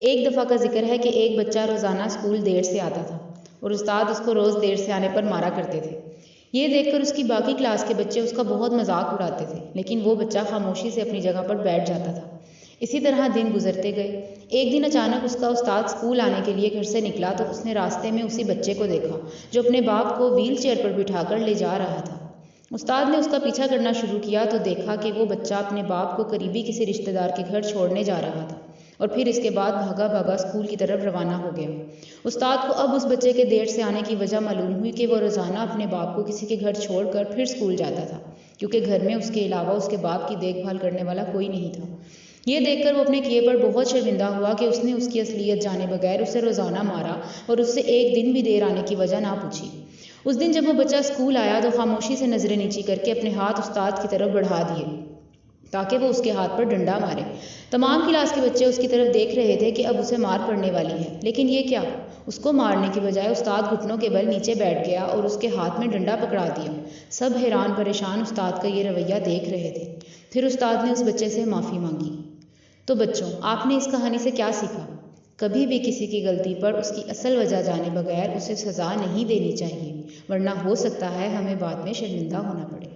एक दफ़ा का जिक्र है कि एक बच्चा रोज़ाना स्कूल देर से आता था और उस्ताद उसको रोज़ देर से आने पर मारा करते थे। ये देखकर उसकी बाकी क्लास के बच्चे उसका बहुत मजाक उड़ाते थे, लेकिन वो बच्चा खामोशी से अपनी जगह पर बैठ जाता था। इसी तरह दिन गुजरते गए। एक दिन अचानक उसका उस्ताद स्कूल आने के लिए घर से निकला तो उसने रास्ते में उसी बच्चे को देखा जो अपने बाप को व्हील चेयर पर बिठाकर ले जा रहा था। उस्ताद ने उसका पीछा करना शुरू किया तो देखा कि वो बच्चा अपने बाप को करीबी किसी रिश्तेदार के घर छोड़ने जा रहा था और फिर इसके बाद भागा भागा स्कूल की तरफ रवाना हो गया। उस्ताद को अब उस बच्चे के देर से आने की वजह मालूम हुई कि वो रोज़ाना अपने बाप को किसी के घर छोड़कर फिर स्कूल जाता था, क्योंकि घर में उसके अलावा उसके बाप की देखभाल करने वाला कोई नहीं था। ये देखकर वो अपने किए पर बहुत शर्मिंदा हुआ कि उसने उसकी असलियत जाने बगैर उसे रोज़ाना मारा और उससे एक दिन भी देर आने की वजह ना पूछी। उस दिन जब वो बच्चा स्कूल आया तो खामोशी से नज़रें नीची करके अपने हाथ उस्ताद की तरफ बढ़ा दिए ताकि वो उसके हाथ पर डंडा मारे। तमाम क्लास के बच्चे उसकी तरफ देख रहे थे कि अब उसे मार पड़ने वाली है, लेकिन ये क्या, उसको मारने की बजाय उस्ताद घुटनों के बल नीचे बैठ गया और उसके हाथ में डंडा पकड़ा दिया। सब हैरान परेशान उस्ताद का ये रवैया देख रहे थे। फिर उस्ताद ने उस बच्चे से माफ़ी मांगी। तो बच्चों, आपने इस कहानी से क्या सीखा? कभी भी किसी की गलती पर उसकी असल वजह जाने बगैर उसे सज़ा नहीं देनी चाहिए, वरना हो सकता है हमें बाद में शर्मिंदा होना पड़े।